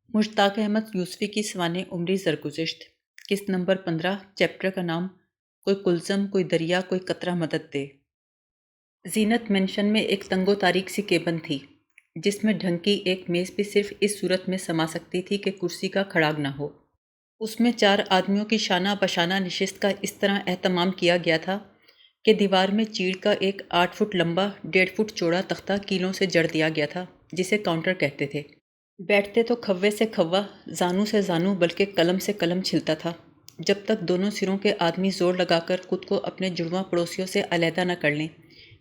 مشتاق احمد یوسفی کی سوانح عمری زرگزشت، قسط نمبر 15، چیپٹر کا نام کوئی کلزم، کوئی دریا، کوئی قطرہ مدد دے۔ زینت مینشن میں ایک تنگ و تاریک سی کیبن تھی، جس میں ڈھنکی ایک میز بھی صرف اس صورت میں سما سکتی تھی کہ کرسی کا کھڑاگ نہ ہو۔ اس میں 4 آدمیوں کی شانہ بشانہ نشست کا اس طرح اہتمام کیا گیا تھا کہ دیوار میں چیڑ کا ایک 8 فٹ لمبا 1.5 فٹ چوڑا تختہ کیلوں سے جڑ دیا گیا تھا، جسے کاؤنٹر کہتے تھے۔ بیٹھتے تو کھوے سے کھوا، زانو سے زانو، بلکہ قلم سے قلم چھلتا تھا، جب تک دونوں سروں کے آدمی زور لگا کر خود کو اپنے جڑواں پڑوسیوں سے علیحدہ نہ کر لیں۔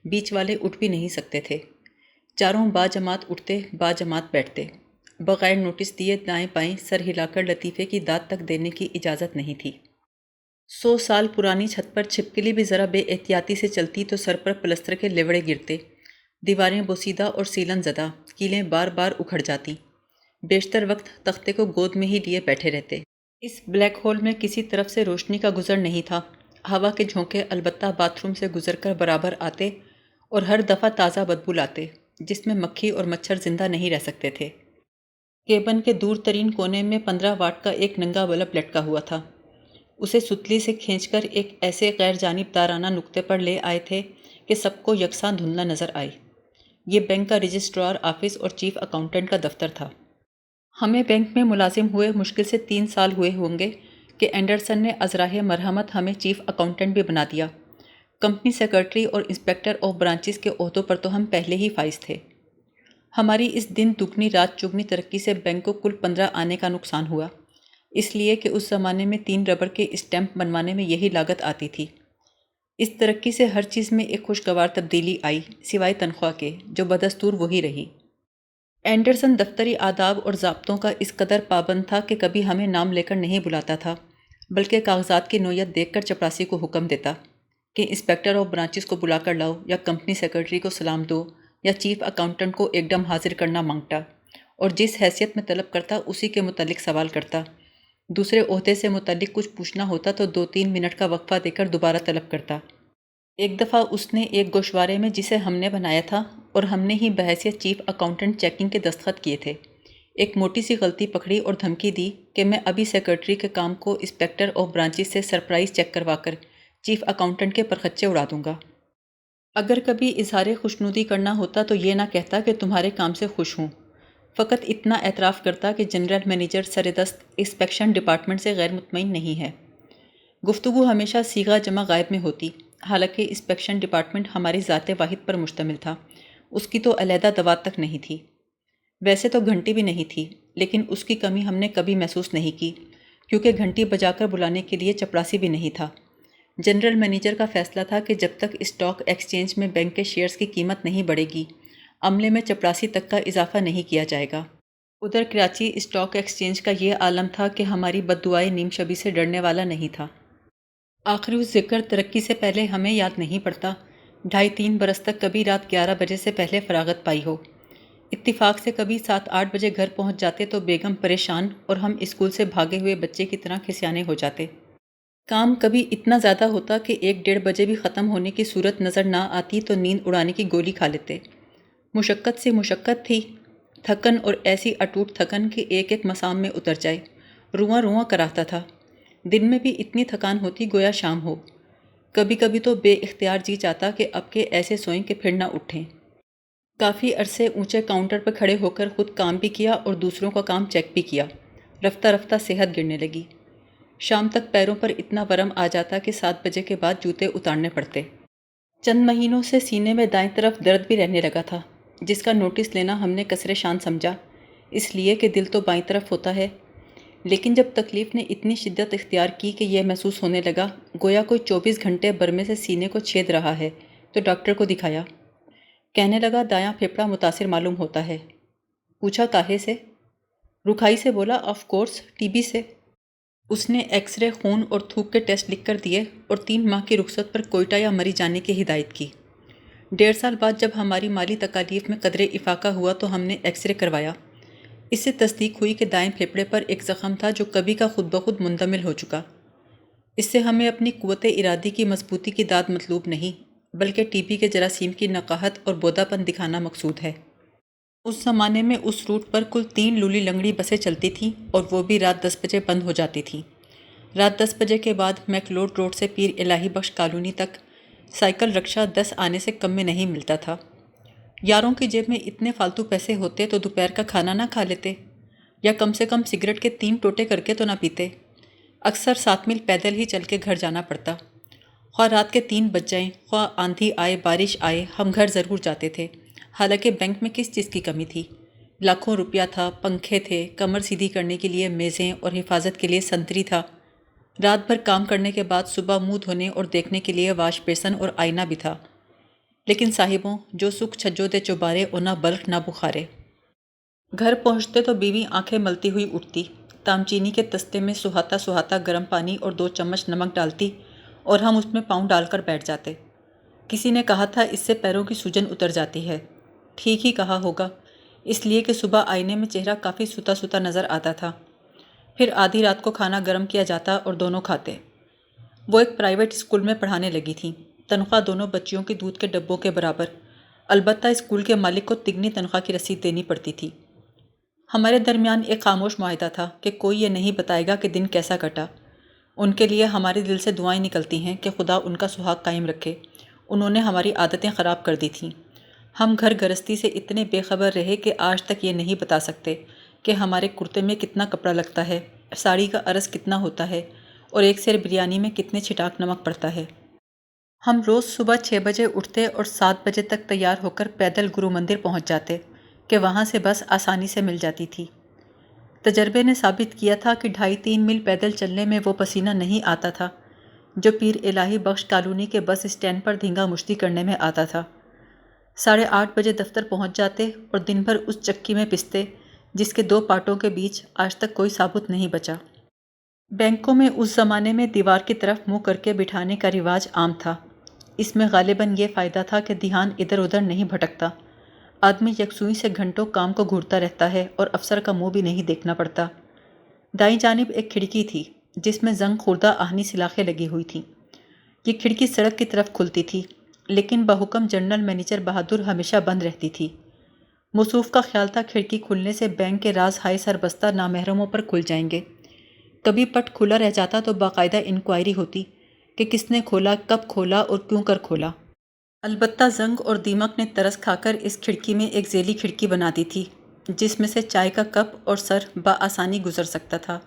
بیچ والے اٹھ بھی نہیں سکتے تھے۔ چاروں باجماعت اٹھتے، باجماعت بیٹھتے۔ بغیر نوٹس دیے دائیں بائیں سر ہلا کر لطیفے کی داد تک دینے کی اجازت نہیں تھی۔ 100 سال پرانی چھت پر چھپکلی بھی ذرا بے احتیاطی سے چلتی تو سر پر پلستر کے لیوڑے گرتے، دیواریں بوسیدہ اور سیلن زدہ، کیلیں بار بار اکھڑ جاتی۔ بیشتر وقت تختے کو گود میں ہی لیے بیٹھے رہتے۔ اس بلیک ہول میں کسی طرف سے روشنی کا گزر نہیں تھا۔ ہوا کے جھونکے البتہ باتھ روم سے گزر کر برابر آتے اور ہر دفعہ تازہ بدبو لاتے، جس میں مکھی اور مچھر زندہ نہیں رہ سکتے تھے۔ کیبن کے دور ترین کونے میں 15 واٹ کا ایک ننگا بلب لٹکا ہوا تھا۔ اسے ستلی سے کھینچ کر ایک ایسے غیر جانبدارانہ نقطے پر لے آئے تھے کہ سب کو یکساں دھندلا نظر آئے۔ یہ بینک کا رجسٹرار آفس اور چیف اکاؤنٹنٹ کا دفتر تھا۔ ہمیں بینک میں ملازم ہوئے مشکل سے 3 سال ہوئے ہوں گے کہ اینڈرسن نے ازراہ مرحمت ہمیں چیف اکاؤنٹنٹ بھی بنا دیا۔ کمپنی سیکرٹری اور انسپیکٹر آف برانچز کے عہدوں پر تو ہم پہلے ہی فائز تھے۔ ہماری اس دن دگنی رات چگنی ترقی سے بینک کو کل 15 آنے کا نقصان ہوا، اس لیے کہ اس زمانے میں 3 ربڑ کے اسٹیمپ بنوانے میں یہی لاگت آتی تھی۔ اس ترقی سے ہر چیز میں ایک خوشگوار تبدیلی آئی، سوائے تنخواہ کے، جو بدستور وہی رہی۔ اینڈرسن دفتری آداب اور ضابطوں کا اس قدر پابند تھا کہ کبھی ہمیں نام لے کر نہیں بلاتا تھا، بلکہ کاغذات کی نوعیت دیکھ کر چپراسی کو حکم دیتا کہ انسپیکٹر آف برانچز کو بلا کر لاؤ، یا کمپنی سیکرٹری کو سلام دو، یا چیف اکاؤنٹنٹ کو ایک دم حاضر کرنا مانگتا، اور جس حیثیت میں طلب کرتا اسی کے متعلق سوال کرتا۔ دوسرے عہدے سے متعلق کچھ پوچھنا ہوتا تو 2-3 منٹ کا وقفہ دے کر دوبارہ طلب کرتا۔ ایک دفعہ اس نے ایک گوشوارے میں جسے ہم نے بنایا تھا اور ہم نے ہی بحیثیت چیف اکاؤنٹنٹ چیکنگ کے دستخط کیے تھے، ایک موٹی سی غلطی پکڑی اور دھمکی دی کہ میں ابھی سیکرٹری کے کام کو انسپیکٹر آف برانچز سے سرپرائز چیک کروا کر چیف اکاؤنٹنٹ کے پرخچے اڑا دوں گا۔ اگر کبھی اظہار خوشنودی کرنا ہوتا تو یہ نہ کہتا کہ تمہارے کام سے خوش ہوں، فقط اتنا اعتراف کرتا کہ جنرل مینیجر سردست انسپیکشن ڈپارٹمنٹ سے غیر مطمئن نہیں ہے۔ گفتگو ہمیشہ صیغہ جمع غائب میں ہوتی، حالانکہ انسپیکشن ڈپارٹمنٹ ہماری ذات واحد پر مشتمل تھا، اس کی تو علیحدہ دوات تک نہیں تھی۔ ویسے تو گھنٹی بھی نہیں تھی، لیکن اس کی کمی ہم نے کبھی محسوس نہیں کی، کیونکہ گھنٹی بجا کر بلانے کے لیے چپراسی بھی نہیں تھا۔ جنرل مینیجر کا فیصلہ تھا کہ جب تک اسٹاک ایکسچینج میں بینک کے شیئرز کی قیمت نہیں بڑھے گی، عملے میں چپراسی تک کا اضافہ نہیں کیا جائے گا۔ ادھر کراچی اسٹاک ایکسچینج کا یہ عالم تھا کہ ہماری بددعائے نیم شبی سے ڈرنے والا نہیں تھا۔ آخری اس ذکر ترقی سے پہلے ہمیں یاد نہیں پڑتا 2.5-3 برس تک کبھی رات 11 بجے سے پہلے فراغت پائی ہو۔ اتفاق سے کبھی 7-8 بجے گھر پہنچ جاتے تو بیگم پریشان اور ہم اسکول سے بھاگے ہوئے بچے کی طرح کھسیانے ہو جاتے۔ کام کبھی اتنا زیادہ ہوتا کہ 1-1.5 بجے بھی ختم ہونے کی صورت نظر نہ آتی تو نیند اڑانے کی گولی کھا لیتے۔ مشقت سے مشقت تھی، تھکن اور ایسی اٹوٹ تھکن کہ ایک ایک مسام میں اتر جائے، رواں رواں کراتا تھا۔ دن میں بھی اتنی تھکان ہوتی گویا شام ہو۔ کبھی کبھی تو بے اختیار جی چاہتا کہ اب کے ایسے سوئیں کہ پھر نہ اٹھیں۔ کافی عرصے اونچے کاؤنٹر پر کھڑے ہو کر خود کام بھی کیا اور دوسروں کا کام چیک بھی کیا۔ رفتہ رفتہ صحت گرنے لگی۔ شام تک پیروں پر اتنا ورم آ جاتا کہ 7 بجے کے بعد جوتے اتارنے پڑتے۔ چند مہینوں سے سینے میں دائیں طرف درد بھی رہنے لگا تھا، جس کا نوٹس لینا ہم نے کسر شان سمجھا، اس لیے کہ دل تو بائیں طرف ہوتا ہے۔ لیکن جب تکلیف نے اتنی شدت اختیار کی کہ یہ محسوس ہونے لگا گویا کوئی 24 گھنٹے برمے سے سینے کو چھید رہا ہے، تو ڈاکٹر کو دکھایا۔ کہنے لگا دایاں پھیپھڑا متاثر معلوم ہوتا ہے۔ پوچھا کاہے سے؟ رکھائی سے بولا آف کورس ٹی بی سے۔ اس نے ایکس رے، خون اور تھوک کے ٹیسٹ لکھ کر دیے اور 3 ماہ کی رخصت پر کوئٹہ یا مری جانے کی ہدایت کی۔ 1.5 سال بعد جب ہماری مالی تکالیف میں قدرے افاقہ ہوا تو ہم نے ایکس رے کروایا۔ اس سے تصدیق ہوئی کہ دائیں پھیپھڑے پر ایک زخم تھا جو کبھی کا خود بخود مندمل ہو چکا۔ اس سے ہمیں اپنی قوت ارادی کی مضبوطی کی داد مطلوب نہیں، بلکہ ٹی بی کے جراثیم کی نقاہت اور بودا پن دکھانا مقصود ہے۔ اس زمانے میں اس روٹ پر کل 3 لولی لنگڑی بسیں چلتی تھیں اور وہ بھی رات 10 بجے بند ہو جاتی تھیں۔ رات 10 بجے کے بعد میکلوڈ روڈ سے پیر الہی بخش کالونی تک سائیکل رکشہ 10 آنے سے کم میں نہیں ملتا تھا۔ یاروں کی جیب میں اتنے فالتو پیسے ہوتے تو دوپہر کا کھانا نہ کھا لیتے، یا کم سے کم سگریٹ کے 3 ٹوٹے کر کے تو نہ پیتے۔ اکثر 7 میل پیدل ہی چل کے گھر جانا پڑتا۔ خواہ رات کے 3 بج جائیں، خواہ آندھی آئے بارش آئے، ہم گھر ضرور جاتے تھے۔ حالانکہ بینک میں کس چیز کی کمی تھی؟ لاکھوں روپیہ تھا، پنکھے تھے، کمر سیدھی کرنے کے لیے میزیں اور حفاظت کے لیے سنتری تھا۔ رات بھر کام کرنے کے بعد صبح منہ دھونے اور دیکھنے کے لیے واش بیسن اور آئینہ بھی تھا۔ لیکن صاحبوں، جو سکھ چھجو دے چوبارے اور نہ بلخ نہ بخارے۔ گھر پہنچتے تو بیوی آنکھیں ملتی ہوئی اٹھتی، تامچینی کے تستے میں سہاتا سہاتا گرم پانی اور 2 چمچ نمک ڈالتی اور ہم اس میں پاؤں ڈال کر بیٹھ جاتے۔ کسی نے کہا تھا اس سے پیروں کی سوجن اتر جاتی ہے۔ ٹھیک ہی کہا ہوگا، اس لیے کہ صبح آئینے میں چہرہ کافی سوتا سوتا نظر آتا تھا۔ پھر آدھی رات کو کھانا گرم کیا جاتا اور دونوں کھاتے۔ وہ ایک پرائیویٹ اسکول میں پڑھانے لگی تھیں، تنخواہ دونوں بچیوں کی دودھ کے ڈبوں کے برابر، البتہ اسکول کے مالک کو تگنی تنخواہ کی رسید دینی پڑتی تھی۔ ہمارے درمیان ایک خاموش معاہدہ تھا کہ کوئی یہ نہیں بتائے گا کہ دن کیسا کٹا۔ ان کے لیے ہمارے دل سے دعائیں نکلتی ہیں کہ خدا ان کا سہاگ قائم رکھے۔ انہوں نے ہماری عادتیں خراب کر دی تھیں۔ ہم گھر گرہستی سے اتنے بے خبر رہے کہ آج تک یہ نہیں بتا سکتے کہ ہمارے کرتے میں کتنا کپڑا لگتا ہے، ساڑی کا عرض کتنا ہوتا ہے اور ایک سیر بریانی میں کتنے چھٹاک نمک پڑتا ہے۔ ہم روز صبح 6 بجے اٹھتے اور 7 بجے تک تیار ہو کر پیدل گرو مندر پہنچ جاتے کہ وہاں سے بس آسانی سے مل جاتی تھی۔ تجربے نے ثابت کیا تھا کہ 2.5-3 میل پیدل چلنے میں وہ پسینہ نہیں آتا تھا جو پیر الہی بخش کالونی کے بس اسٹینڈ پر دھینگا مشتی کرنے میں آتا تھا۔ 8:30 بجے دفتر پہنچ جاتے اور دن بھر اس چکی میں پستے جس کے 2 پارٹوں کے بیچ آج تک کوئی ثابت نہیں بچا۔ بینکوں میں اس زمانے میں دیوار کی طرف منہ کر کے بٹھانے کا رواج عام تھا۔ اس میں غالباً یہ فائدہ تھا کہ دھیان ادھر ادھر نہیں بھٹکتا، آدمی یکسوئی سے گھنٹوں کام کو گھورتا رہتا ہے اور افسر کا منہ بھی نہیں دیکھنا پڑتا۔ دائیں جانب ایک کھڑکی تھی جس میں زنگ خوردہ آہنی سلاخیں لگی ہوئی تھیں۔ یہ کھڑکی سڑک کی طرف کھلتی تھی، لیکن بحکم جنرل مینیجر بہادر ہمیشہ بند رہتی تھی۔ موصوف کا خیال تھا کھڑکی کھلنے سے بینک کے راز ہائے سربستہ نامحرموں پر کھل جائیں گے۔ کبھی پٹ کھلا رہ جاتا تو باقاعدہ انکوائری ہوتی کہ کس نے کھولا، کب کھولا اور کیوں کر کھولا۔ البتہ زنگ اور دیمک نے ترس کھا کر اس کھڑکی میں ایک ذیلی کھڑکی بنا دی تھی جس میں سے چائے کا کپ اور سر بآسانی گزر سکتا تھا،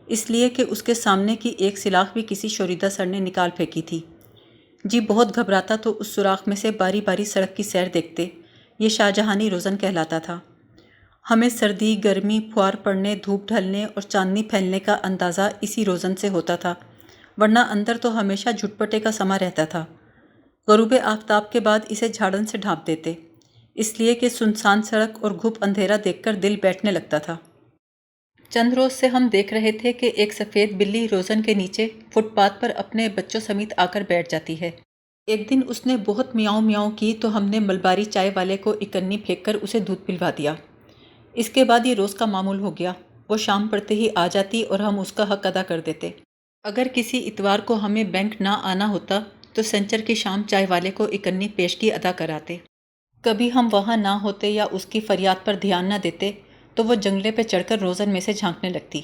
اس لیے کہ اس کے سامنے کی ایک سلاخ بھی کسی شوریدہ سر نے نکال پھینکی تھی۔ جی بہت گھبراتا تو اس سوراخ میں سے باری باری سڑک کی سیر دیکھتے۔ یہ شاہجہانی روزن کہلاتا تھا۔ ہمیں سردی، گرمی، پھوار پڑنے، دھوپ ڈھلنے اور چاندنی پھیلنے کا اندازہ اسی روزن سے ہوتا تھا، ورنہ اندر تو ہمیشہ جھٹپٹے کا سما رہتا تھا۔ غروب آفتاب کے بعد اسے جھاڑن سے ڈھانپ دیتے، اس لیے کہ سنسان سڑک اور گھپ اندھیرا دیکھ کر دل بیٹھنے لگتا تھا۔ چند روز سے ہم دیکھ رہے تھے کہ ایک سفید بلی روزن کے نیچے فٹ پاتھ پر اپنے بچوں سمیت آ کر بیٹھ جاتی ہے۔ ایک دن اس نے بہت میاؤں میاؤں کی تو ہم نے ملباری چائے والے کو اکنی پھینک کر اسے دودھ پلوا دیا۔ اس کے بعد یہ روز کا معمول ہو گیا۔ وہ شام پڑتے ہی آ جاتی اور ہم اس کا حق ادا کر دیتے۔ اگر کسی اتوار کو ہمیں بینک نہ آنا ہوتا تو سنچر کی شام چائے والے کو اکنی پیشگی ادا کراتے۔ کبھی ہم وہاں نہ ہوتے یا اس کی فریاد پر دھیان نہ دیتے تو وہ جنگلے پہ چڑھ کر روزن میں سے جھانکنے لگتی،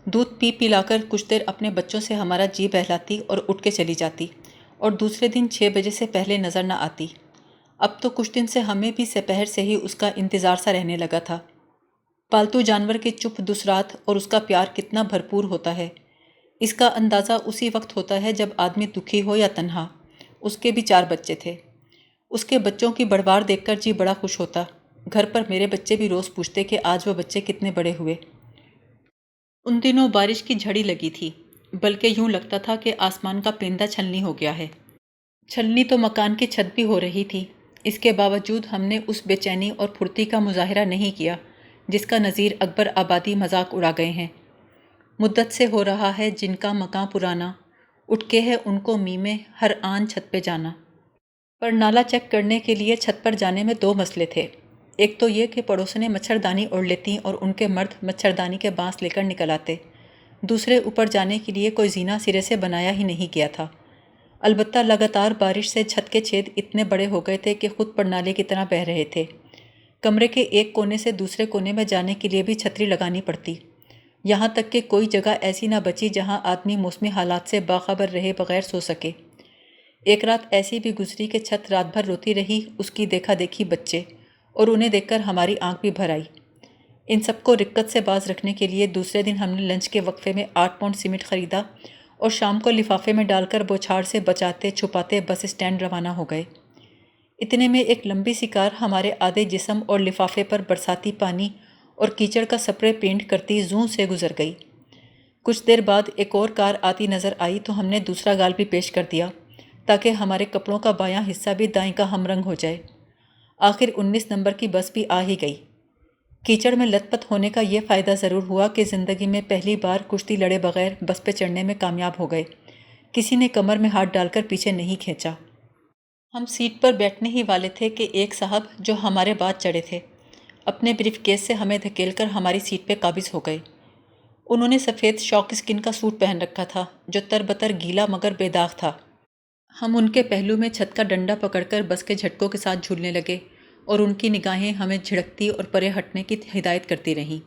دودھ پلا کر کچھ دیر اپنے بچوں سے ہمارا جی بہلاتی اور اٹھ کے چلی جاتی، اور دوسرے دن 6 بجے سے پہلے نظر نہ آتی۔ اب تو کچھ دن سے ہمیں بھی سپہر سے ہی اس کا انتظار سا رہنے لگا تھا۔ پالتو جانور کی چپ دسرات اور اس کا پیار کتنا بھرپور ہوتا ہے، اس کا اندازہ اسی وقت ہوتا ہے جب آدمی دکھی ہو یا تنہا۔ اس کے بھی 4 بچے تھے۔ اس کے بچوں کی بڑھوار دیکھ کر جی بڑا خوش ہوتا۔ گھر پر میرے بچے بھی روز پوچھتے کہ آج وہ بچے کتنے بڑے ہوئے۔ ان دنوں بارش کی جھڑی لگی تھی، بلکہ یوں لگتا تھا کہ آسمان کا پرندہ چھلنی ہو گیا ہے۔ چھلنی تو مکان کی چھت بھی ہو رہی تھی۔ اس کے باوجود ہم نے اس بے چینی اور پھرتی کا مظاہرہ نہیں کیا جس کا نظیر اکبر آبادی مذاق اڑا گئے ہیں۔ مدت سے ہو رہا ہے جن کا مکاں پرانا، اٹھ کے ہے ان کو میمیں ہر آن چھت پہ جانا۔ پر نالا چیک کرنے کے لیے چھت پر جانے میں 2 مسئلے تھے۔ ایک تو یہ کہ پڑوسنیں مچھردانی اوڑھ لیتیں اور ان کے مرد مچھردانی کے بانس لے کر نکل آتے۔ دوسرے، اوپر جانے کے لیے کوئی زینہ سرے سے بنایا ہی نہیں گیا تھا۔ البتہ لگاتار بارش سے چھت کے چھید اتنے بڑے ہو گئے تھے کہ خود پر نالے کی طرح بہہ رہے تھے۔ کمرے کے ایک کونے سے دوسرے کونے میں جانے کے لیے بھی چھتری لگانی پڑتی، یہاں تک کہ کوئی جگہ ایسی نہ بچی جہاں آدمی موسمی حالات سے باخبر رہے بغیر سو سکے۔ ایک رات ایسی بھی گزری کہ چھت رات بھر روتی رہی، اس کی دیکھا دیکھی بچے، اور انہیں دیکھ کر ہماری آنکھ بھی بھر آئی۔ ان سب کو رکت سے باز رکھنے کے لیے دوسرے دن ہم نے لنچ کے وقفے میں 8 پاؤنڈ سیمنٹ خریدا اور شام کو لفافے میں ڈال کر بوچھاڑ سے بچاتے چھپاتے بس اسٹینڈ روانہ ہو گئے۔ اتنے میں ایک لمبی سی کار ہمارے آدھے جسم اور لفافے پر برساتی پانی اور کیچڑ کا سپرے پینٹ کرتی زوں سے گزر گئی۔ کچھ دیر بعد ایک اور کار آتی نظر آئی تو ہم نے دوسرا گال بھی پیش کر دیا تاکہ ہمارے کپڑوں کا بایاں حصہ بھی دائیں کا ہم رنگ ہو جائے۔ آخر 19 نمبر کی بس بھی آ ہی گئی۔ کیچڑ میں لت پت ہونے کا یہ فائدہ ضرور ہوا کہ زندگی میں پہلی بار کشتی لڑے بغیر بس پہ چڑھنے میں کامیاب ہو گئے۔ کسی نے کمر میں ہاتھ ڈال کر پیچھے نہیں کھینچا۔ ہم سیٹ پر بیٹھنے ہی والے تھے کہ ایک صاحب جو ہمارے بعد چڑھے تھے اپنے بریف کیس سے ہمیں دھکیل کر ہماری سیٹ پہ قابض ہو گئے۔ انہوں نے سفید شاک اسکن کا سوٹ پہن رکھا تھا جو تربتر گیلا مگر بے داغ تھا۔ ہم ان کے پہلو میں چھت کا ڈنڈا پکڑ کر بس کے جھٹکوں کے ساتھ جھولنے لگے اور ان کی نگاہیں ہمیں جھڑکتی اور پرے ہٹنے کی ہدایت کرتی رہیں۔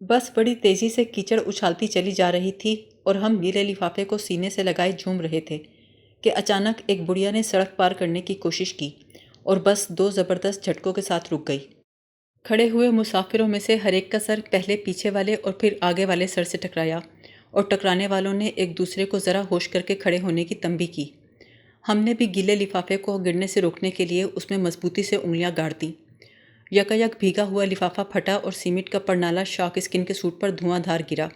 بس بڑی تیزی سے کیچڑ اچھالتی چلی جا رہی تھی اور ہم گیلے لفافے کو سینے سے لگائے جھوم رہے تھے کہ اچانک ایک بڑھیا نے سڑک پار کرنے کی کوشش کی اور بس 2 زبردست جھٹکوں کے ساتھ رک گئی۔ کھڑے ہوئے مسافروں میں سے ہر ایک کا سر پہلے پیچھے والے اور پھر آگے والے سر سے ٹکرایا اور ٹکرانے والوں نے ایک دوسرے کو ذرا ہوش کر کے کھڑے ہونے کی تنبیہ کی۔ ہم نے بھی گیلے لفافے کو گرنے سے روکنے کے لیے اس میں مضبوطی سے انگلیاں گاڑ دیں۔ یکایک بھیگا ہوا لفافہ پھٹا اور سیمنٹ کا پرنالہ شاک اسکن کے سوٹ پر دھواں دھار گرا۔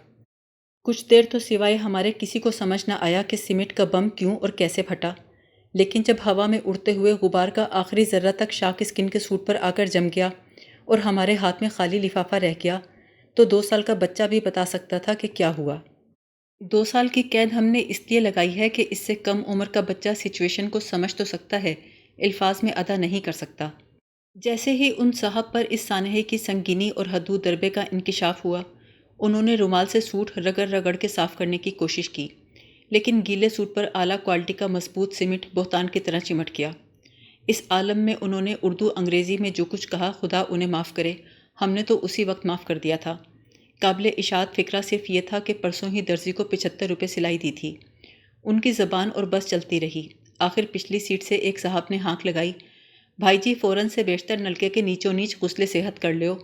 کچھ دیر تو سوائے ہمارے کسی کو سمجھ نہ آیا کہ سیمنٹ کا بم کیوں اور کیسے پھٹا، لیکن جب ہوا میں اڑتے ہوئے غبار کا آخری ذرہ تک شاک اسکن کے سوٹ پر آ کر جم گیا اور ہمارے ہاتھ میں خالی لفافہ رہ گیا تو 2 سال کا بچہ بھی بتا سکتا تھا کہ کیا ہوا۔ 2 سال کی قید ہم نے اس لیے لگائی ہے کہ اس سے کم عمر کا بچہ سچویشن کو سمجھ تو سکتا ہے، الفاظ میں ادا نہیں کر سکتا۔ جیسے ہی ان صاحب پر اس سانحے کی سنگینی اور حدود ضربے کا انکشاف ہوا، انہوں نے رومال سے سوٹ رگڑ رگڑ کے صاف کرنے کی کوشش کی، لیکن گیلے سوٹ پر اعلیٰ کوالٹی کا مضبوط سیمنٹ بہتان کی طرح چمٹ گیا۔ اس عالم میں انہوں نے اردو انگریزی میں جو کچھ کہا خدا انہیں معاف کرے، ہم نے تو اسی وقت معاف کر دیا تھا۔ قابل اشاعت فقرہ صرف یہ تھا کہ پرسوں ہی درزی کو 75 روپے سلائی دی تھی۔ ان کی زبان اور بس چلتی رہی۔ آخر پچھلی سیٹ سے ایک صاحب نے ہانک لگائی، بھائی جی فوراً سے بیشتر نلکے کے نیچوں نیچ غسل صحت کر لیو،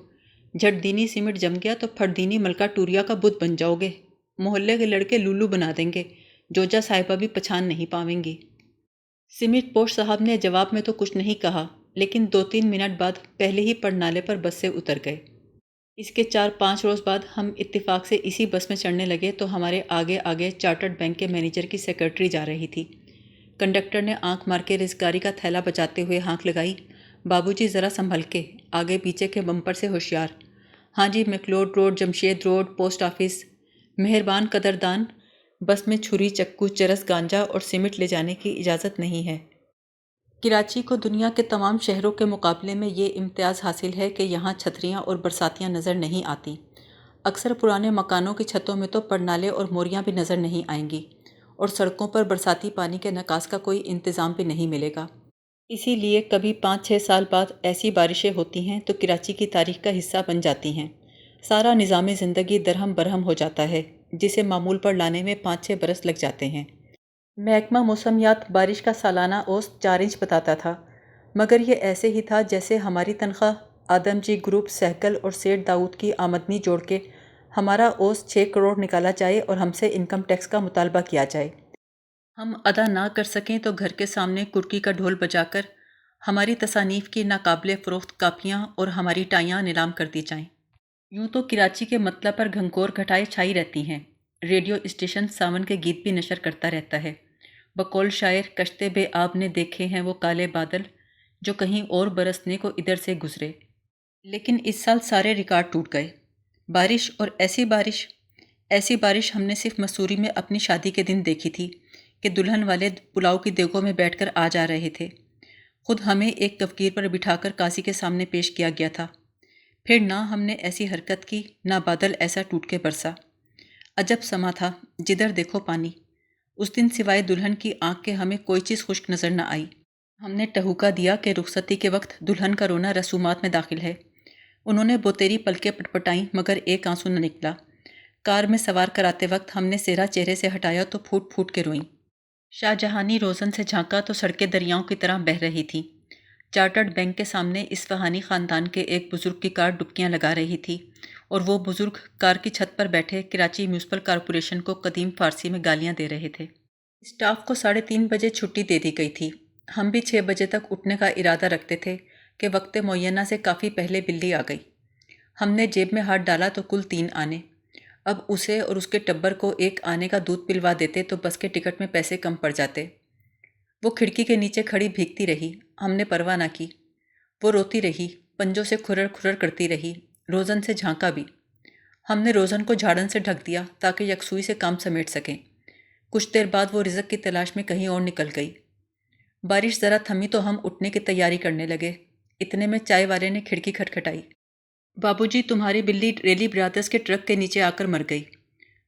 جھٹ دینی سیمنٹ جم گیا تو پھٹ دینی ملکہ ٹوریا کا بت بن جاؤ گے، محلے کے لڑکے لولو بنا دیں گے، جوجا صاحبہ بھی پہچان نہیں پاویں گی۔ سیمنٹ پوش صاحب نے جواب میں تو کچھ نہیں کہا، لیکن 2-3 منٹ بعد پہلے ہی پڑنالے پر بس سے اتر گئے۔ اس کے 4-5 روز بعد ہم اتفاق سے اسی بس میں چڑھنے لگے تو ہمارے آگے آگے چارٹرڈ بینک کے مینیجر کی سیکرٹری جا رہی تھی۔ کنڈکٹر نے آنکھ مار کے رزگاری کا تھیلا بچاتے ہوئے ہانک لگائی، بابو جی ذرا سنبھل کے، آگے پیچھے کے بمپر سے ہوشیار۔ ہاں جی McLeod road, Jamshed road, post office. مہربان قدردان، بس میں چھری، چکو، چرس، گانجا اور سیمنٹ لے جانے کی اجازت نہیں ہے۔ کراچی کو دنیا کے تمام شہروں کے مقابلے میں یہ امتیاز حاصل ہے کہ یہاں چھتریاں اور برساتیاں نظر نہیں آتیں۔ اکثر پرانے مکانوں کی چھتوں میں تو پرنالے اور موریاں بھی نظر نہیں آئیں گی، اور سڑکوں پر برساتی پانی کے نکاس کا کوئی انتظام بھی نہیں ملے گا۔ اسی لیے کبھی 5-6 سال بعد ایسی بارشیں ہوتی ہیں تو کراچی کی تاریخ کا حصہ بن جاتی ہیں۔ سارا نظام زندگی درہم برہم ہو جاتا ہے، جسے معمول پر لانے میں 5-6 برس لگ جاتے ہیں۔ محکمہ موسمیات بارش کا سالانہ اوسط 4 انچ بتاتا تھا، مگر یہ ایسے ہی تھا جیسے ہماری تنخواہ، آدم جی گروپ، سہگل اور سیٹھ داؤد کی آمدنی جوڑ کے ہمارا اوسط 6 کروڑ نکالا جائے اور ہم سے انکم ٹیکس کا مطالبہ کیا جائے۔ ہم ادا نہ کر سکیں تو گھر کے سامنے کرکی کا ڈھول بجا کر ہماری تصانیف کی ناقابل فروخت کاپیاں اور ہماری ٹائیاں نیلام کر دی جائیں۔ یوں تو کراچی کے مطلب پر گھنگور گھٹائیں چھائی رہتی ہیں۔ ریڈیو اسٹیشن ساون کے گیت بھی نشر کرتا رہتا ہے۔ بقول شاعر کشتے بے آب نے دیکھے ہیں وہ کالے بادل جو کہیں اور برسنے کو ادھر سے گزرے۔ لیکن اس سال سارے ریکارڈ ٹوٹ گئے۔ بارش اور ایسی بارش ہم نے صرف مسوری میں اپنی شادی کے دن دیکھی تھی کہ دلہن والے پلاؤ کی دیگوں میں بیٹھ کر آ جا رہے تھے۔ خود ہمیں ایک کفگیر پر بٹھا کر قاضی کے سامنے پیش کیا گیا تھا۔ پھر نہ ہم نے ایسی حرکت کی، نہ بادل ایسا ٹوٹ کے برسا۔ عجب سما تھا، جدھر دیکھو پانی۔ اس دن سوائے دلہن کی آنکھ کے ہمیں کوئی چیز خشک نظر نہ آئی۔ ہم نے ٹہوکا دیا کہ رخصتی کے وقت دلہن کا رونا رسومات میں داخل ہے۔ انہوں نے بوتیری پلکیں پٹپٹائیں مگر ایک آنسو نہ نکلا۔ کار میں سوار کراتے وقت ہم نے سہرا چہرے سے ہٹایا تو پھوٹ پھوٹ کے روئیں۔ شاہ جہانی روزن سے جھانکا تو سڑکیں دریاؤں کی طرح بہہ رہی تھیں۔ چارٹرڈ بینک کے سامنے اصفہانی خاندان کے ایک بزرگ کی کار ڈبکیاں لگا رہی تھی اور وہ بزرگ کار کی چھت پر بیٹھے کراچی میونسپل کارپوریشن کو قدیم فارسی میں گالیاں دے رہے تھے۔ اسٹاف کو 3:30 بجے چھٹی دے دی گئی تھی۔ ہم بھی 6 بجے تک اٹھنے کا ارادہ رکھتے تھے کہ وقت معینہ سے کافی پہلے بلی آ گئی۔ ہم نے جیب میں ہاتھ ڈالا تو کل 3 آنے۔ اب اسے اور اس کے ٹبر کو ایک آنے کا دودھ پلوا دیتے تو بس کے ٹکٹ میں پیسے کم پڑ جاتے۔ وہ کھڑکی کے نیچے کھڑی بھیگتی رہی، ہم نے پرواہ نہ کی۔ وہ روتی رہی، پنجوں سے کھرر کھرر کرتی رہی، روزن سے جھانکا بھی۔ ہم نے روزن کو جھاڑن سے ڈھک دیا تاکہ یکسوئی سے کام سمیٹ سکیں۔ کچھ دیر بعد وہ رزق کی تلاش میں کہیں اور نکل گئی۔ بارش ذرا تھمی تو ہم اٹھنے کی تیاری کرنے لگے۔ اتنے میں چائے والے نے کھڑکی کھٹکھٹائی۔ بابو جی، تمہاری بلی ریلی برادرز کے ٹرک کے نیچے آ کر مر گئی۔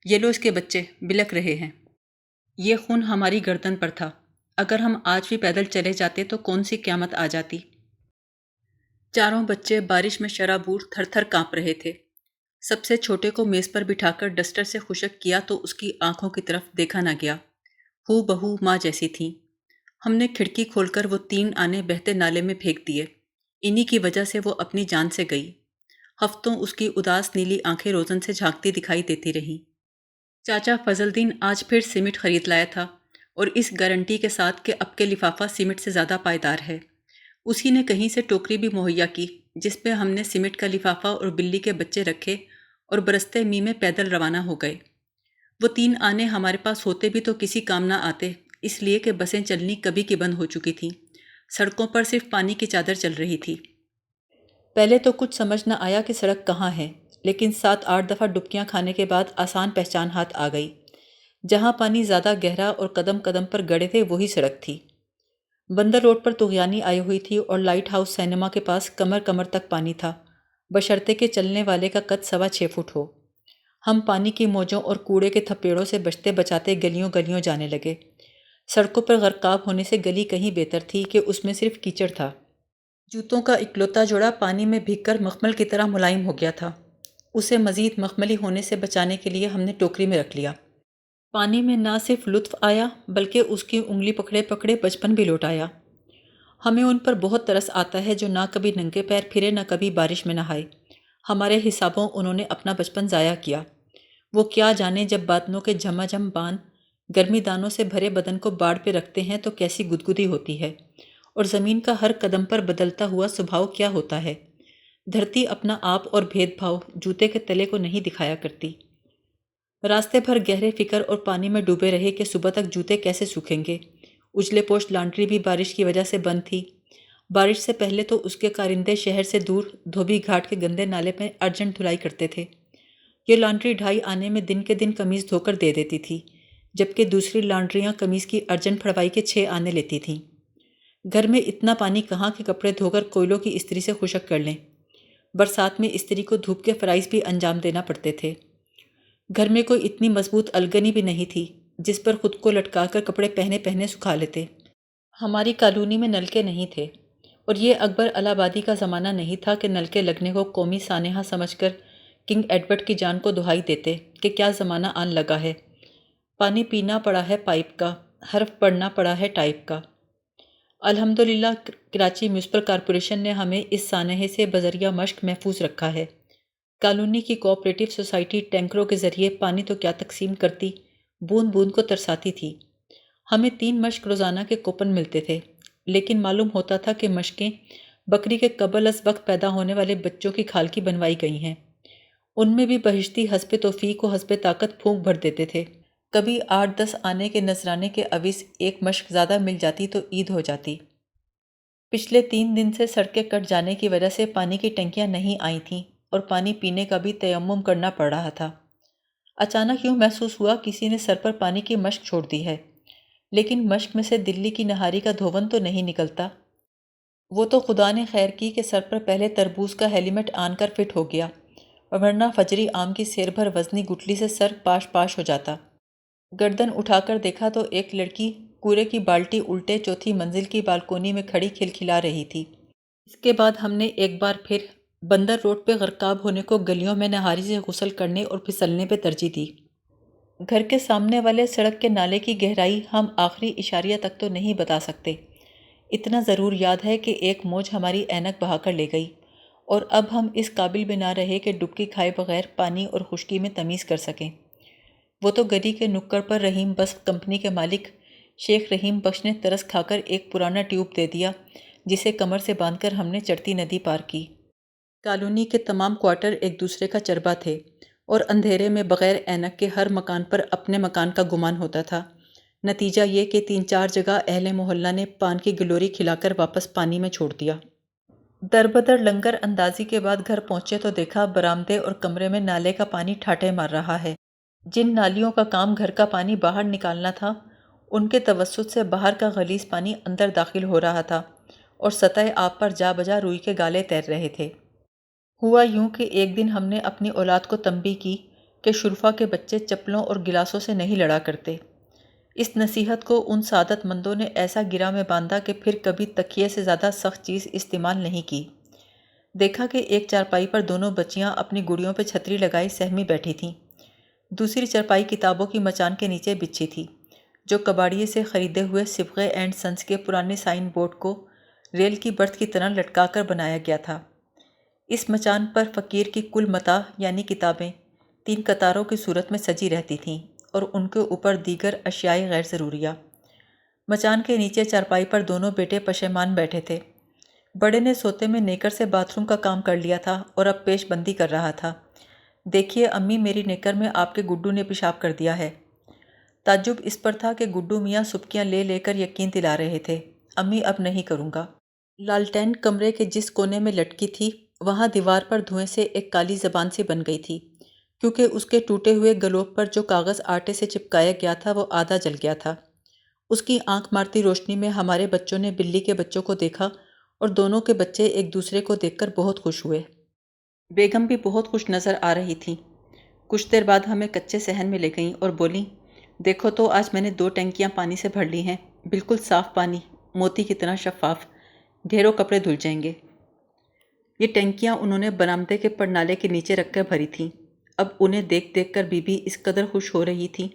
یہ لو اس کے بچے بلک رہے ہیں۔ یہ خون ہماری گردن پر تھا۔ اگر ہم آج بھی پیدل چلے جاتے تو کون سی قیامت آ جاتی۔ چاروں بچے بارش میں شرابور تھر تھر کانپ رہے تھے۔ سب سے چھوٹے کو میز پر بٹھا کر ڈسٹر سے خشک کیا تو اس کی آنکھوں کی طرف دیکھا نہ گیا۔ ہو بہو ماں جیسی تھیں۔ ہم نے کھڑکی کھول کر وہ 3 آنے بہتے نالے میں پھینک دیے۔ انہی کی وجہ سے وہ اپنی جان سے گئی۔ ہفتوں اس کی اداس نیلی آنکھیں روزن سے جھانکتی دکھائی دیتی رہیں۔ چاچا فضل دین آج پھر سیمنٹ خرید لایا تھا اور اس گارنٹی کے ساتھ کہ اب کے لفافہ سیمنٹ سے زیادہ پائیدار ہے۔ اسی نے کہیں سے ٹوکری بھی مہیا کی جس پہ ہم نے سیمنٹ کا لفافہ اور بلی کے بچے رکھے اور برستے می میں پیدل روانہ ہو گئے۔ وہ 3 آنے ہمارے پاس ہوتے بھی تو کسی کام نہ آتے، اس لیے کہ بسیں چلنی کبھی کی بند ہو چکی تھیں۔ سڑکوں پر صرف پانی کی چادر چل رہی تھی۔ پہلے تو کچھ سمجھ نہ آیا کہ سڑک کہاں ہے، لیکن 7-8 دفعہ ڈبکیاں کھانے کے بعد آسان پہچان ہاتھ آ گئی۔ جہاں پانی زیادہ گہرا اور قدم قدم پر گڑے تھے وہی سڑک تھی۔ بندر روڈ پر طغیانی آئی ہوئی تھی اور لائٹ ہاؤس سینما کے پاس کمر کمر تک پانی تھا، بشرطے کہ چلنے والے کا قد 6.25 فٹ ہو۔ ہم پانی کی موجوں اور کوڑے کے تھپیڑوں سے بچتے بچاتے گلیوں گلیوں جانے لگے۔ سڑکوں پر غرقاب ہونے سے گلی کہیں بہتر تھی کہ اس میں صرف کیچڑ تھا۔ جوتوں کا اکلوتا جوڑا پانی میں بھیگ کر مخمل کی طرح ملائم ہو گیا تھا۔ اسے مزید مخملی ہونے سے بچانے کے لیے ہم نے ٹوکری میں رکھ لیا۔ پانی میں نہ صرف لطف آیا بلکہ اس کی انگلی پکڑے پکڑے بچپن بھی لوٹ آیا۔ ہمیں ان پر بہت ترس آتا ہے جو نہ کبھی ننگے پیر پھرے نہ کبھی بارش میں نہائے۔ ہمارے حسابوں انہوں نے اپنا بچپن ضائع کیا۔ وہ کیا جانے جب بادلوں کے جھماجھم بان گرمی دانوں سے بھرے بدن کو باڑ پہ رکھتے ہیں تو کیسی گدگدی ہوتی ہے، اور زمین کا ہر قدم پر بدلتا ہوا سبھاؤ کیا ہوتا ہے۔ دھرتی اپنا آپ اور بھید بھاؤ جوتے کے تلے کو نہیں دکھایا کرتی۔ راستے بھر گہرے فکر اور پانی میں ڈوبے رہے کہ صبح تک جوتے کیسے سوکھیں گے۔ اجلے پوش لانڈری بھی بارش کی وجہ سے بند تھی۔ بارش سے پہلے تو اس کے کارندے شہر سے دور دھوبی گھاٹ کے گندے نالے میں ارجنٹ دھلائی کرتے تھے۔ یہ لانڈری 2.5 آنے میں دن کے دن قمیض دھو کر دے دیتی تھی، جبکہ دوسری لانڈریاں قمیض کی ارجنٹ پھڑوائی کے 6 آنے لیتی تھیں۔ گھر میں اتنا پانی کہاں کہ کپڑے دھو کر کوئلوں کی استری سے خشک کر لیں۔ برسات میں استری کو دھوپ کے فرائض بھی انجام دینا پڑتے تھے۔ گھر میں کوئی اتنی مضبوط الگنی بھی نہیں تھی جس پر خود کو لٹکا کر کپڑے پہنے پہنے سکھا لیتے۔ ہماری کالونی میں نلکے نہیں تھے، اور یہ اکبر الہٰبادی کا زمانہ نہیں تھا کہ نلکے لگنے کو قومی سانحہ سمجھ کر کنگ ایڈورڈ کی جان کو دہائی دیتے کہ کیا زمانہ آن لگا ہے۔ پانی پینا پڑا ہے پائپ کا، حرف پڑھنا پڑا ہے ٹائپ کا۔ الحمدللہ کراچی میونسپل کارپوریشن نے ہمیں اس سانحے سے بذریعہ مشق محفوظ رکھا ہے۔ کالونی کی کوآپریٹو سوسائٹی ٹینکروں کے ذریعے پانی تو کیا تقسیم کرتی، بوند بوند کو ترساتی تھی۔ ہمیں 3 مشق روزانہ کے کوپن ملتے تھے، لیکن معلوم ہوتا تھا کہ مشقیں بکری کے قبل از وقت پیدا ہونے والے بچوں کی کھال کی بنوائی گئی ہیں۔ ان میں بھی بہشتی حسب توفیق و حسب طاقت پھونک بھر دیتے تھے۔ کبھی 8-10 آنے کے نذرانے کے عوض ایک مشق زیادہ مل جاتی تو عید ہو جاتی۔ پچھلے 3 دن سے سڑکیں کٹ جانے کی وجہ سے پانی کی ٹنکیاں نہیں آئی تھیں اور پانی پینے کا بھی تیمم کرنا پڑ رہا تھا۔ اچانک یوں محسوس ہوا کسی نے سر پر پانی کی مشق چھوڑ دی ہے، لیکن مشق میں سے دلی کی نہاری کا دھون تو نہیں نکلتا۔ وہ تو خدا نے خیر کی کہ سر پر پہلے تربوز کا ہیلمٹ آن کر فٹ ہو گیا، ورنہ فجری آم کی سیر بھر وزنی گٹلی سے سر پاش پاش ہو جاتا۔ گردن اٹھا کر دیکھا تو ایک لڑکی کوڑے کی بالٹی الٹے چوتھی منزل کی بالکونی میں کھڑی کھلکھلا رہی تھی۔ اس کے بعد ہم نے ایک بار پھر بندر روڈ پہ غرقاب ہونے کو گلیوں میں نہاری سے غسل کرنے اور پھسلنے پہ ترجیح دی۔ گھر کے سامنے والے سڑک کے نالے کی گہرائی ہم آخری اشاریہ تک تو نہیں بتا سکتے، اتنا ضرور یاد ہے کہ ایک موج ہماری اینک بہا کر لے گئی، اور اب ہم اس قابل بھی نہ رہے کہ ڈبکی کھائے بغیر پانی اور خشکی میں تمیز کر سکیں۔ وہ تو گلی کے نکڑ پر رحیم بس کمپنی کے مالک شیخ رحیم بخش نے ترس کھا کر ایک پرانا ٹیوب دے دیا، جسے کمر سے باندھ کر ہم نے چڑھتی ندی پار کی۔ کالونی کے تمام کوارٹر ایک دوسرے کا چربا تھے، اور اندھیرے میں بغیر اینک کے ہر مکان پر اپنے مکان کا گمان ہوتا تھا۔ نتیجہ یہ کہ 3-4 جگہ اہل محلہ نے پان کی گلوری کھلا کر واپس پانی میں چھوڑ دیا۔ دربدر لنگر اندازی کے بعد گھر پہنچے تو دیکھا برآمدے اور کمرے میں نالے کا پانی ٹھاٹھے مار رہا ہے۔ جن نالیوں کا کام گھر کا پانی باہر نکالنا تھا، ان کے توسط سے باہر کا غلیظ پانی اندر داخل ہو رہا تھا، اور سطح آب پر جا بجا روئی کے گالے تیر رہے تھے۔ ہوا یوں کہ ایک دن ہم نے اپنی اولاد کو تنبیہ کی کہ شرفا کے بچے چپلوں اور گلاسوں سے نہیں لڑا کرتے۔ اس نصیحت کو ان سعادت مندوں نے ایسا گرہ میں باندھا کہ پھر کبھی تکیے سے زیادہ سخت چیز استعمال نہیں کی۔ دیکھا کہ ایک چارپائی پر دونوں بچیاں اپنی گڑیوں پہ چھتری لگائی سہمی بیٹھی تھیں۔ دوسری چارپائی کتابوں کی مچان کے نیچے بچھی تھی، جو کباڑیے سے خریدے ہوئے صبغے اینڈ سنس کے پرانے سائن بورڈ کو ریل کی برتھ کی طرح لٹکا کر بنایا گیا تھا۔ اس مچان پر فقیر کی کل متاع یعنی کتابیں 3 قطاروں کی صورت میں سجی رہتی تھیں، اور ان کے اوپر دیگر اشیاء غیر ضروریہ۔ مچان کے نیچے چارپائی پر دونوں بیٹے پشیمان بیٹھے تھے۔ بڑے نے سوتے میں نیکر سے باتھ روم کا کام کر لیا تھا اور اب پیش بندی کر رہا تھا۔ دیکھیے امی، میری نیکر میں آپ کے گڈو نے پیشاب کر دیا ہے۔ تعجب اس پر تھا کہ گڈو میاں سبکیاں لے لے کر یقین دلا رہے تھے۔ امی، اب نہیں کروں گا۔ لالٹین کمرے کے جس کونے میں لٹکی تھی، وہاں دیوار پر دھوئیں سے ایک کالی زبان سی بن گئی تھی، کیونکہ اس کے ٹوٹے ہوئے گلوب پر جو کاغذ آٹے سے چپکایا گیا تھا وہ آدھا جل گیا تھا۔ اس کی آنکھ مارتی روشنی میں ہمارے بچوں نے بلی کے بچوں کو دیکھا، اور دونوں کے بچے ایک دوسرے کو دیکھ کر بہت خوش ہوئے۔ بیگم بھی بہت خوش نظر آ رہی تھیں۔ کچھ دیر بعد ہمیں کچے صحن میں لے گئیں اور بولیں، دیکھو تو آج میں نے 2 ٹینکیاں پانی سے بھر لی ہیں، بالکل صاف پانی، موتی کی طرح شفاف، ڈھیروں کپڑے دھل جائیں گے۔ یہ ٹینکیاں انہوں نے برآمدے کے پڑنالے کے نیچے رکھ کر بھری تھیں۔ اب انہیں دیکھ دیکھ کر بی بی اس قدر خوش ہو رہی تھیں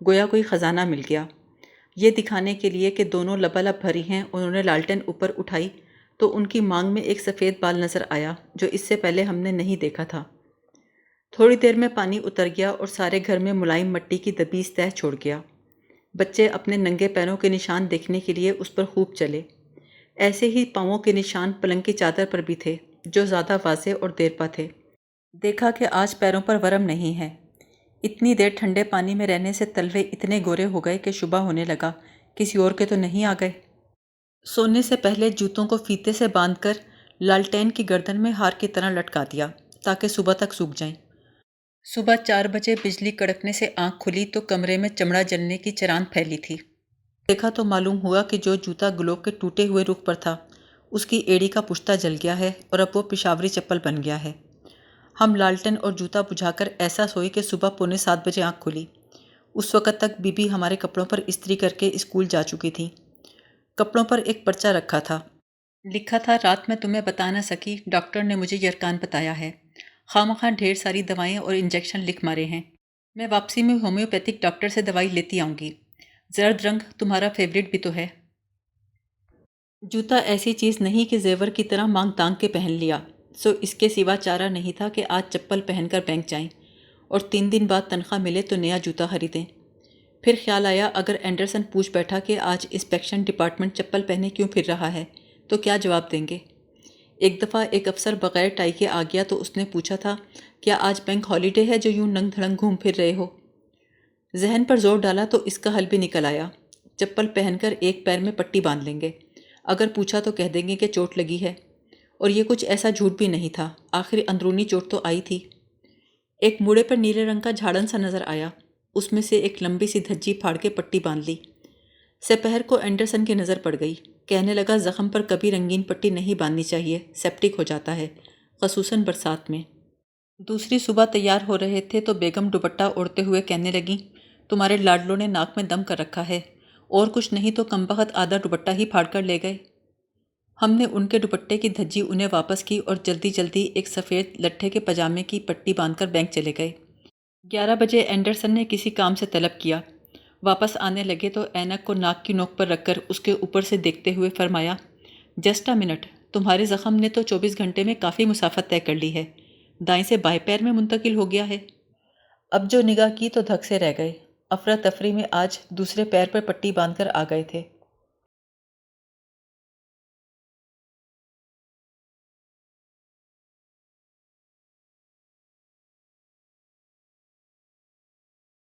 گویا کوئی خزانہ مل گیا۔ یہ دکھانے کے لیے کہ دونوں لبالب بھری ہیں، انہوں نے لالٹین اوپر اٹھائی تو ان کی مانگ میں ایک سفید بال نظر آیا جو اس سے پہلے ہم نے نہیں دیکھا تھا۔ تھوڑی دیر میں پانی اتر گیا اور سارے گھر میں ملائم مٹی کی دبیز تہ چھوڑ گیا۔ بچے اپنے ننگے پیروں کے نشان دیکھنے کے لیے اس پر خوب چلے۔ ایسے ہی پاؤں کے نشان پلنگ کی چادر پر بھی تھے، جو زیادہ واضح اور دیرپا تھے۔ دیکھا کہ آج پیروں پر ورم نہیں ہے۔ اتنی دیر ٹھنڈے پانی میں رہنے سے تلوے اتنے گورے ہو گئے کہ شبہ ہونے لگا کسی اور کے تو نہیں آ گئے۔ سونے سے پہلے جوتوں کو فیتے سے باندھ کر لالٹین کی گردن میں ہار کی طرح لٹکا دیا تاکہ صبح تک سوکھ جائیں۔ صبح 4 بجے بجلی کڑکنے سے آنکھ کھلی تو کمرے میں چمڑا جلنے کی چراند پھیلی تھی۔ دیکھا تو معلوم ہوا کہ جو جوتا گلوب کے ٹوٹے ہوئے رخ پر تھا، اس کی ایڑی کا پشتہ جل گیا ہے اور اب وہ پشاوری چپل بن گیا ہے۔ ہم لالٹن اور جوتا بجھا کر ایسا سوئے کہ صبح 6:45 بجے آنکھ کھلی۔ اس وقت تک بی بی ہمارے کپڑوں پر استری کر کے اسکول جا چکی تھی۔ کپڑوں پر ایک پرچہ رکھا تھا، لکھا تھا، رات میں تمہیں بتا نہ سکی، ڈاکٹر نے مجھے یرکان بتایا ہے، خواہ ڈھیر ساری دوائیں اور انجیکشن لکھ مارے ہیں، میں واپسی میں ہومیوپیتھک ڈاکٹر سے دوائی لیتی آؤں گی۔ زرد رنگ تمہارا فیوریٹ بھی تو ہے۔ جوتا ایسی چیز نہیں کہ زیور کی طرح مانگ تانگ کے پہن لیا، سو اس کے سوا چارہ نہیں تھا کہ آج چپل پہن کر بینک جائیں اور 3 دن بعد تنخواہ ملے تو نیا جوتا خریدیں۔ پھر خیال آیا اگر اینڈرسن پوچھ بیٹھا کہ آج انسپیکشن ڈپارٹمنٹ چپل پہنے کیوں پھر رہا ہے تو کیا جواب دیں گے۔ ایک دفعہ ایک افسر بغیر ٹائی کے آ گیا تو اس نے پوچھا تھا، کیا آج بینک ہالیڈے ہے جو یوں ننگ دھڑنگ گھوم پھر رہے ہو؟ ذہن پر زور ڈالا تو اس کا حل بھی نکل آیا، چپل پہن کر ایک پیر میں پٹی باندھ لیں گے، اگر پوچھا تو کہہ دیں گے کہ چوٹ لگی ہے، اور یہ کچھ ایسا جھوٹ بھی نہیں تھا، آخر اندرونی چوٹ تو آئی تھی۔ ایک موڑے پر نیلے رنگ کا جھاڑن سا نظر آیا، اس میں سے ایک لمبی سی دھجی پھاڑ کے پٹی باندھ لی۔ سپہر کو اینڈرسن کی نظر پڑ گئی، کہنے لگا زخم پر کبھی رنگین پٹی نہیں باندھنی چاہیے، سیپٹک ہو جاتا ہے، خصوصاً برسات میں۔ دوسری صبح تیار ہو رہے تھے تو بیگم دوپٹہ اوڑھتے ہوئے کہنے لگیں، تمہارے لاڈلوں نے ناک میں دم کر رکھا ہے، اور کچھ نہیں تو کمبخت آدھا دوپٹہ ہی پھاڑ کر لے گئے۔ ہم نے ان کے دوپٹے کی دھجی انہیں واپس کی اور جلدی جلدی ایک سفید لٹھے کے پاجامے کی پٹی باندھ کر بینک چلے گئے۔ 11 بجے اینڈرسن نے کسی کام سے طلب کیا۔ واپس آنے لگے تو اینک کو ناک کی نوک پر رکھ کر اس کے اوپر سے دیکھتے ہوئے فرمایا، جسٹ اے منٹ، تمہارے زخم نے تو 24 گھنٹے میں کافی مسافت طے کر لی ہے، دائیں سے بائیں پیر میں منتقل ہو گیا ہے۔ اب جو نگاہ کی تو دھک سے رہ گئے۔ افراتفری میں آج دوسرے پیر پر پٹی باندھ کر آ گئے تھے۔